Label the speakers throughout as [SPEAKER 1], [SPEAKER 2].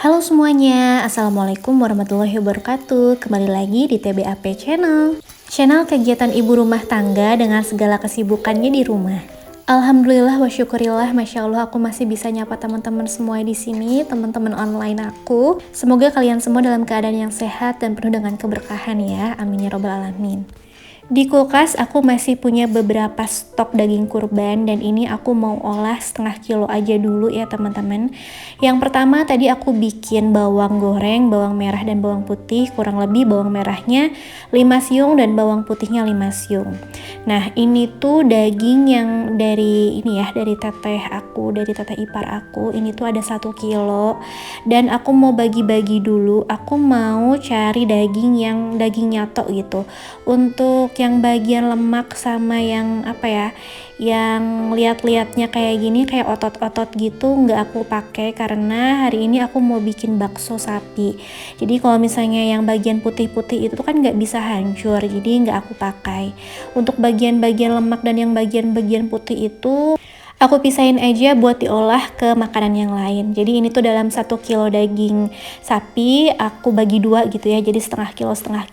[SPEAKER 1] Halo semuanya, Assalamualaikum warahmatullahi wabarakatuh. Kembali lagi di TBAP Channel. Channel kegiatan ibu rumah tangga dengan segala kesibukannya di rumah. Alhamdulillah wa syukurillah, Masya Allah aku masih bisa nyapa teman-teman semua di sini, teman-teman online aku. Semoga kalian semua dalam keadaan yang sehat dan penuh dengan keberkahan ya, amin ya robbal alamin. Di kulkas aku masih punya beberapa stok daging kurban dan ini aku mau olah setengah kilo aja dulu ya teman-teman. Yang pertama tadi aku bikin bawang goreng, bawang merah dan bawang putih, kurang lebih bawang merahnya 5 siung dan bawang putihnya 5 siung. Nah ini tuh daging yang dari ini ya, dari teteh ipar aku, ini tuh ada 1 kilo dan aku mau bagi-bagi dulu. Aku mau cari daging yang daging nyatok gitu. Untuk yang bagian lemak sama yang apa ya, yang lihat-lihatnya kayak gini, kayak otot-otot gitu nggak aku pakai karena hari ini aku mau bikin bakso sapi. Jadi kalau misalnya yang bagian putih-putih itu kan nggak bisa hancur, jadi nggak aku pakai. Untuk bagian-bagian lemak dan yang bagian-bagian putih itu aku pisahin aja buat diolah ke makanan yang lain. Jadi ini tuh dalam 1 kilo daging sapi aku bagi 2 gitu ya, jadi setengah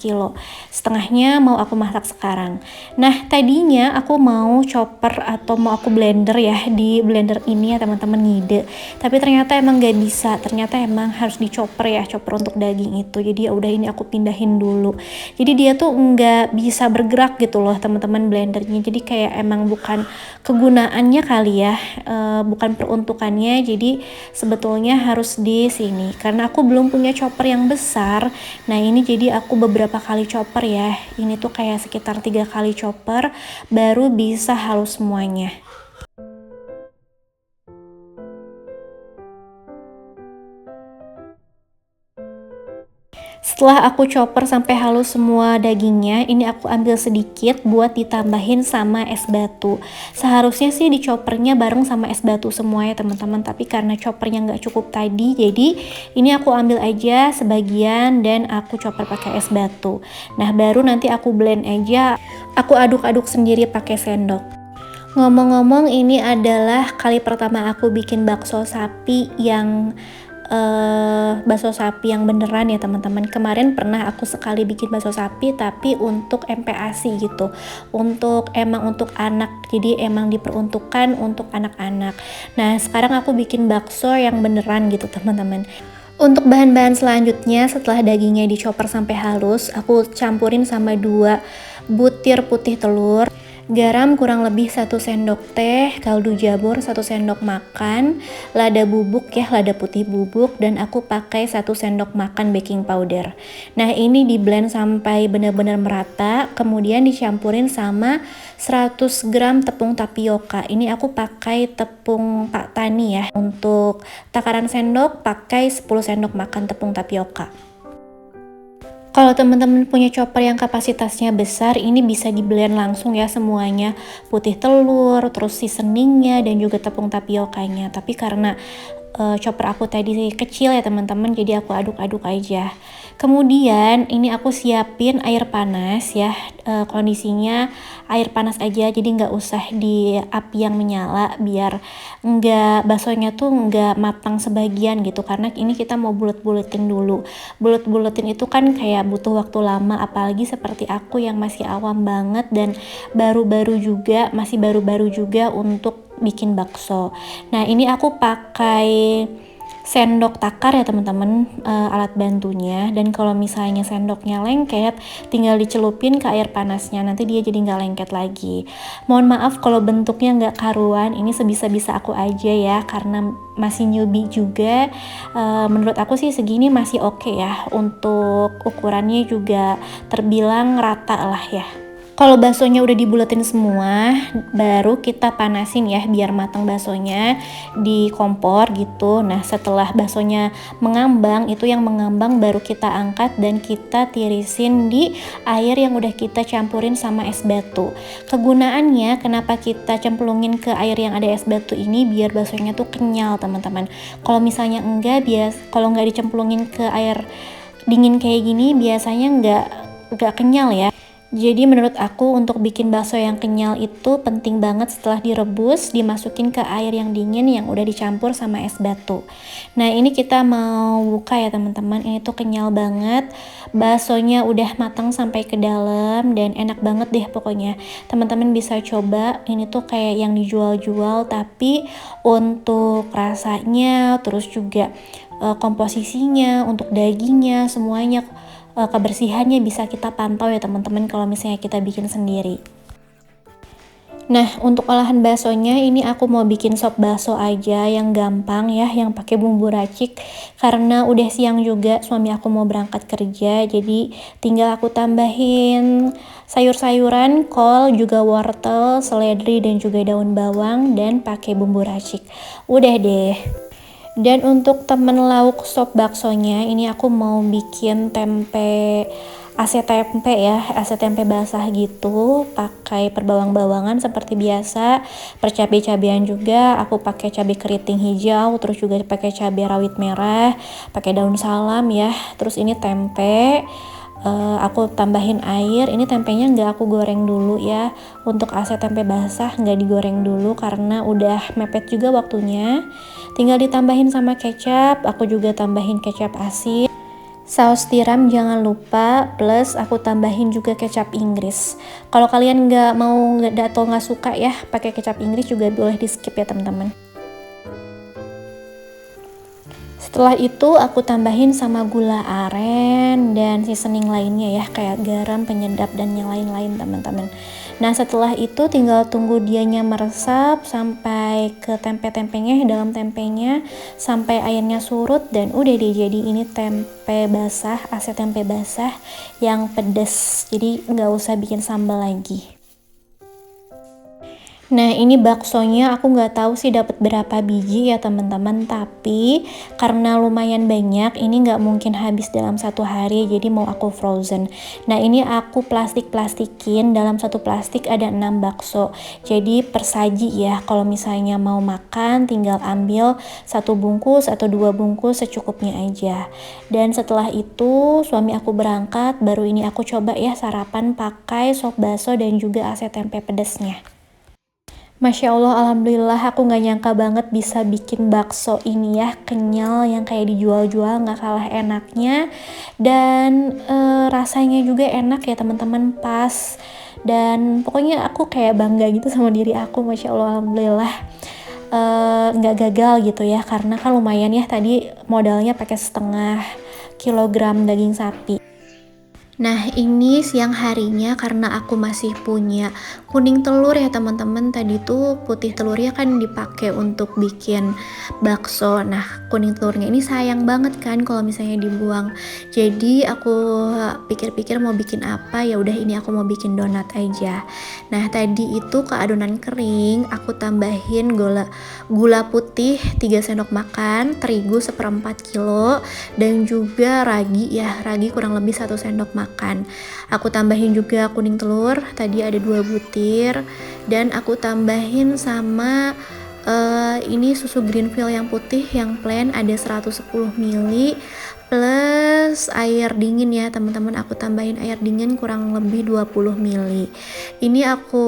[SPEAKER 1] kilo. Setengahnya mau aku masak sekarang. Nah tadinya aku mau chopper atau mau aku blender ya, di blender ini ya teman-teman ngide. Tapi ternyata emang gak bisa, ternyata emang harus di chopper ya, chopper untuk daging itu. Jadi ya udah ini aku pindahin dulu. Jadi dia tuh nggak bisa bergerak gitu loh teman-teman blendernya. Jadi kayak emang bukan kegunaannya kali ya, bukan peruntukannya. Jadi sebetulnya harus di sini karena aku belum punya chopper yang besar. Nah ini jadi aku beberapa kali chopper ya, ini tuh kayak sekitar 3 kali chopper baru bisa halus semuanya. Setelah aku chopper sampai halus semua dagingnya, ini aku ambil sedikit buat ditambahin sama es batu. Seharusnya sih di choppernya bareng sama es batu semua ya teman-teman, tapi karena choppernya nggak cukup tadi, jadi ini aku ambil aja sebagian dan aku chopper pakai es batu. Nah baru nanti aku blend aja, aku aduk-aduk sendiri pakai sendok. Ngomong-ngomong, ini adalah kali pertama aku bikin bakso sapi yang beneran ya teman-teman. Kemarin pernah aku sekali bikin bakso sapi tapi untuk MPASI gitu, untuk anak, jadi emang diperuntukkan untuk anak-anak. Nah sekarang aku bikin bakso yang beneran gitu teman-teman. Untuk bahan-bahan selanjutnya setelah dagingnya dicoper sampai halus, aku campurin sama 2 butir putih telur, garam kurang lebih 1 sendok teh, kaldu jamur 1 sendok makan, lada bubuk ya, lada putih bubuk, dan aku pakai 1 sendok makan baking powder. Nah ini di blend sampai benar-benar merata, kemudian dicampurin sama 100 gram tepung tapioka. Ini aku pakai tepung Pak Tani ya. Untuk takaran sendok pakai 10 sendok makan tepung tapioka. Kalau teman-teman punya chopper yang kapasitasnya besar, ini bisa di blend langsung ya semuanya, putih telur, terus seasoningnya dan juga tepung tapiokanya. Tapi karena chopper aku tadi kecil ya teman-teman, jadi aku aduk-aduk aja. Kemudian ini aku siapin air panas ya, kondisinya air panas aja, jadi nggak usah di api yang menyala biar nggak baksonya tuh nggak matang sebagian gitu, karena ini kita mau bulet-buletin dulu. Bulet-buletin itu kan kayak butuh waktu lama, apalagi seperti aku yang masih awam banget dan masih baru-baru juga untuk bikin bakso. Nah ini aku pakai sendok takar ya teman-teman, alat bantunya. Dan kalau misalnya sendoknya lengket, tinggal dicelupin ke air panasnya, nanti dia jadi nggak lengket lagi. Mohon maaf kalau bentuknya nggak karuan, ini sebisa-bisa aku aja ya, karena masih newbie juga. Menurut aku sih segini masih oke ya, untuk ukurannya juga terbilang rata lah ya. Kalau baksonya udah dibuletin semua, baru kita panasin ya biar matang baksonya di kompor gitu. Nah setelah baksonya mengambang, itu yang mengambang baru kita angkat dan kita tirisin di air yang udah kita campurin sama es batu. Kegunaannya kenapa kita cemplungin ke air yang ada es batu ini, biar baksonya tuh kenyal teman-teman. Kalau misalnya kalau nggak dicemplungin ke air dingin kayak gini, biasanya nggak kenyal ya. Jadi menurut aku untuk bikin bakso yang kenyal itu penting banget setelah direbus, dimasukin ke air yang dingin yang udah dicampur sama es batu. Nah ini kita mau buka ya teman-teman, ini tuh kenyal banget, baksonya udah matang sampai ke dalam dan enak banget deh pokoknya. Teman-teman bisa coba, ini tuh kayak yang dijual-jual tapi untuk rasanya terus juga komposisinya, untuk dagingnya, semuanya kebersihannya bisa kita pantau ya teman-teman kalau misalnya kita bikin sendiri. Nah, untuk olahan baksonya ini aku mau bikin sop bakso aja yang gampang ya, yang pakai bumbu racik karena udah siang juga suami aku mau berangkat kerja, jadi tinggal aku tambahin sayur-sayuran, kol, juga wortel, seledri dan juga daun bawang dan pakai bumbu racik. Udah deh. Dan untuk temen lauk sop baksonya ini aku mau bikin tempe ase tempe ya, ase tempe basah gitu, pakai perbawang-bawangan seperti biasa, percabai-cabean juga, aku pakai cabai keriting hijau, terus juga pakai cabai rawit merah, pakai daun salam ya, terus ini tempe. Aku tambahin air, ini tempenya nggak aku goreng dulu ya, untuk ase tempe basah nggak digoreng dulu karena udah mepet juga waktunya, tinggal ditambahin sama kecap, aku juga tambahin kecap asin, saus tiram jangan lupa, plus aku tambahin juga kecap Inggris. Kalau kalian nggak mau atau nggak suka ya pakai kecap Inggris juga boleh di skip ya teman-teman. Setelah itu aku tambahin sama gula aren dan seasoning lainnya ya, kayak garam, penyedap dan yang lain-lain teman-teman. Nah setelah itu tinggal tunggu dianya meresap sampai ke tempe-tempenya, dalam tempenya sampai airnya surut dan udah deh, jadi ini tempe basah, ase tempe basah yang pedes, jadi nggak usah bikin sambal lagi. Nah ini baksonya aku nggak tahu sih dapat berapa biji ya teman-teman, tapi karena lumayan banyak ini nggak mungkin habis dalam satu hari, jadi mau aku frozen. Nah ini aku plastikin, dalam satu plastik ada 6 bakso, jadi per saji ya, kalau misalnya mau makan tinggal ambil 1 bungkus atau 2 bungkus secukupnya aja. Dan setelah itu suami aku berangkat, baru ini aku coba ya sarapan pakai sop bakso dan juga ase tempe pedesnya. Masya Allah, alhamdulillah aku nggak nyangka banget bisa bikin bakso ini ya, kenyal yang kayak dijual-jual, nggak kalah enaknya dan rasanya juga enak ya teman-teman, pas, dan pokoknya aku kayak bangga gitu sama diri aku. Masya Allah, alhamdulillah nggak gagal gitu ya, karena kan lumayan ya tadi modalnya pakai setengah kilogram daging sapi. Nah ini siang harinya karena aku masih punya kuning telur ya teman-teman, tadi tuh putih telurnya kan dipakai untuk bikin bakso. Nah kuning telurnya ini sayang banget kan kalau misalnya dibuang, jadi aku pikir-pikir mau bikin apa, ya udah ini aku mau bikin donat aja. Nah tadi itu ke adonan kering aku tambahin gula putih 3 sendok makan, terigu 1/4 kilo dan juga ragi ya, ragi kurang lebih 1 sendok makan. Aku tambahin juga kuning telur, tadi ada 2 butir, dan aku tambahin sama ini susu Greenfield yang putih yang plain ada 110 ml plus air dingin ya teman-teman, aku tambahin air dingin kurang lebih 20 ml. Ini aku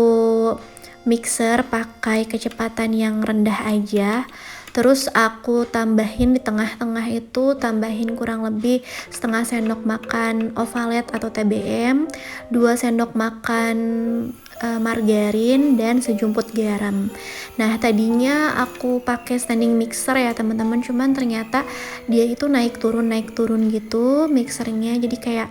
[SPEAKER 1] mixer pakai kecepatan yang rendah aja. Terus aku tambahin di tengah-tengah itu, tambahin kurang lebih setengah sendok makan ovalet atau TBM, 2 sendok makan margarin dan sejumput garam. Nah tadinya aku pakai standing mixer ya teman-teman, cuman ternyata dia itu naik turun gitu mixernya, jadi kayak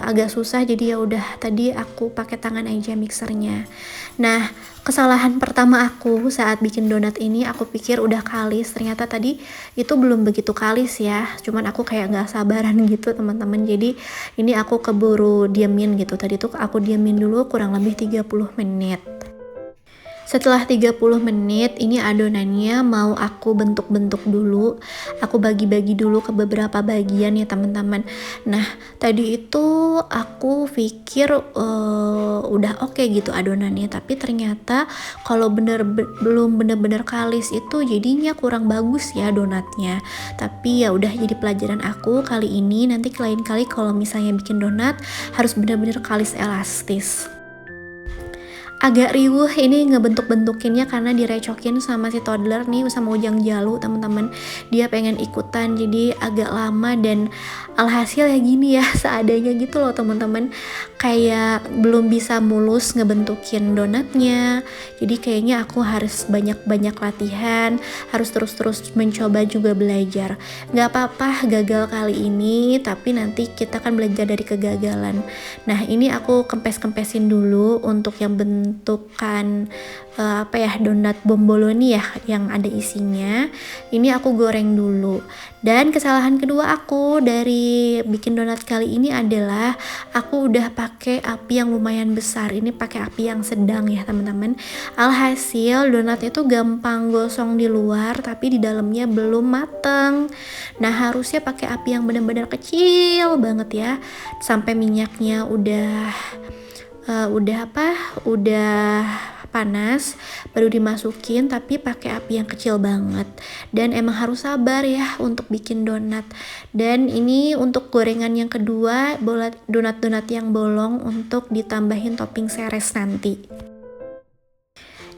[SPEAKER 1] agak susah, jadi ya udah tadi aku pakai tangan aja mixernya. Nah kesalahan pertama aku saat bikin donat ini, aku pikir udah kalis, ternyata tadi itu belum begitu kalis ya, cuman aku kayak nggak sabaran gitu teman-teman, jadi ini aku keburu diemin gitu, tadi tuh aku diemin dulu kurang lebih 30 menit. Setelah 30 menit, ini adonannya mau aku bentuk-bentuk dulu. Aku bagi-bagi dulu ke beberapa bagian ya teman-teman. Nah, tadi itu aku pikir udah oke gitu adonannya, tapi ternyata kalau belum bener-bener kalis itu jadinya kurang bagus ya donatnya. Tapi ya udah jadi pelajaran aku kali ini. Nanti lain kali kalau misalnya bikin donat harus bener-bener kalis elastis. Agak riuh ini ngebentuk-bentukinnya karena direcokin sama si toddler nih, sama Ujang Jalu teman-teman. Dia pengen ikutan jadi agak lama dan alhasil ya gini ya seadanya gitu loh teman-teman. Kayak belum bisa mulus ngebentukin donatnya. Jadi kayaknya aku harus banyak-banyak latihan, harus terus-terus mencoba juga belajar. Gak apa-apa gagal kali ini, tapi nanti kita kan belajar dari kegagalan. Nah, ini aku kempes-kempesin dulu untuk yang bentukan donat bomboloni ya yang ada isinya. Ini aku goreng dulu. Dan kesalahan kedua aku dari bikin donat kali ini adalah aku udah pakai api yang lumayan besar. Ini pakai api yang sedang ya teman-teman. Alhasil donat itu gampang gosong di luar tapi di dalamnya belum mateng. Nah, harusnya pakai api yang benar-benar kecil banget ya, sampai minyaknya udah panas baru dimasukin, tapi pakai api yang kecil banget. Dan emang harus sabar ya untuk bikin donat. Dan ini untuk gorengan yang kedua, donat-donat yang bolong untuk ditambahin topping seres nanti.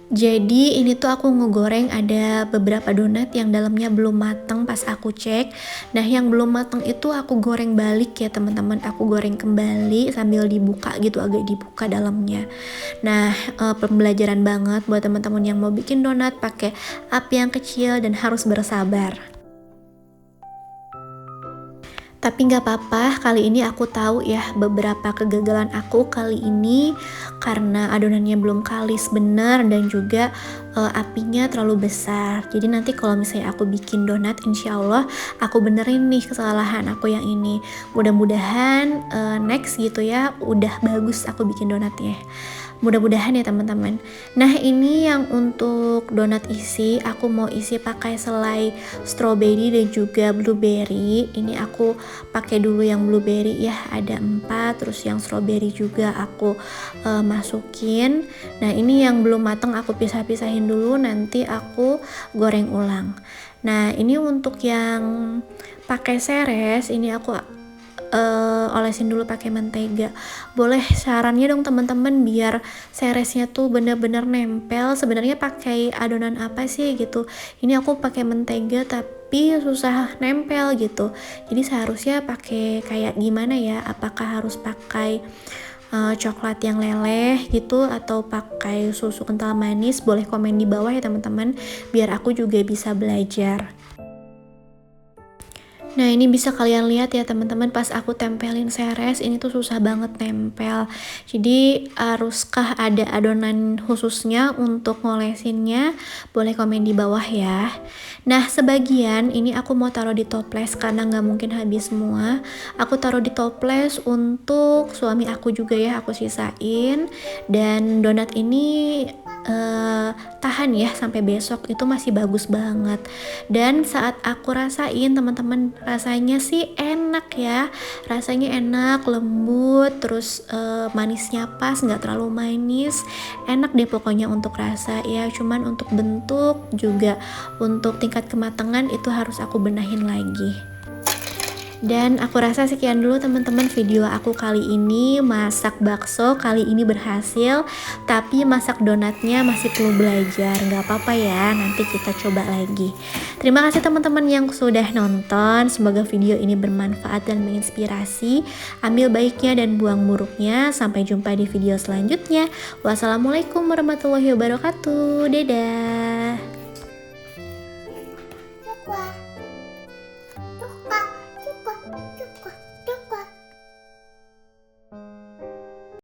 [SPEAKER 1] Jadi ini tuh aku ngegoreng ada beberapa donat yang dalamnya belum mateng pas aku cek. Nah, yang belum mateng itu aku goreng balik ya teman-teman. Aku goreng kembali sambil dibuka gitu, agak dibuka dalamnya. Nah, pembelajaran banget buat teman-teman yang mau bikin donat pakai api yang kecil dan harus bersabar. Tapi nggak apa-apa, kali ini aku tahu ya beberapa kegagalan aku kali ini karena adonannya belum kalis bener dan juga apinya terlalu besar. Jadi nanti kalau misalnya aku bikin donat, insya Allah aku benerin nih kesalahan aku yang ini. Mudah-mudahan next gitu ya udah bagus aku bikin donatnya. Mudah-mudahan ya teman-teman. Nah, ini yang untuk donat isi, aku mau isi pakai selai strawberry dan juga blueberry. Ini aku pakai dulu yang blueberry ya, ada 4, terus yang strawberry juga aku masukin. Nah, ini yang belum mateng aku pisah-pisahin dulu, nanti aku goreng ulang. Nah, ini untuk yang pakai seres, ini aku olesin dulu pakai mentega. Boleh sarannya dong teman-teman biar seresnya tuh bener-bener nempel. Sebenarnya pakai adonan apa sih gitu. Ini aku pakai mentega tapi susah nempel gitu. Jadi seharusnya pakai kayak gimana ya? Apakah harus pakai coklat yang leleh gitu atau pakai susu kental manis? Boleh komen di bawah ya teman-teman biar aku juga bisa belajar. Nah, ini bisa kalian lihat ya teman-teman, pas aku tempelin seres ini tuh susah banget nempel. Jadi haruskah ada adonan khususnya untuk ngolesinnya? Boleh komen di bawah ya. Nah, sebagian ini aku mau taruh di toples karena nggak mungkin habis semua. Aku taruh di toples untuk suami aku juga ya, aku sisain. Dan donat ini tahan ya sampai besok, itu masih bagus banget. Dan saat aku rasain teman-teman, rasanya sih enak ya, rasanya enak, lembut, terus manisnya pas, nggak terlalu manis, enak deh pokoknya untuk rasa ya. Cuman untuk bentuk juga untuk tingkat kematangan itu harus aku benahin lagi. Dan aku rasa sekian dulu teman-teman video aku kali ini. Masak bakso kali ini berhasil, tapi masak donatnya masih perlu belajar. Gak apa-apa ya, nanti kita coba lagi. Terima kasih teman-teman yang sudah nonton. Semoga video ini bermanfaat dan menginspirasi. Ambil baiknya dan buang buruknya. Sampai jumpa di video selanjutnya. Wassalamualaikum warahmatullahi wabarakatuh. Dadah.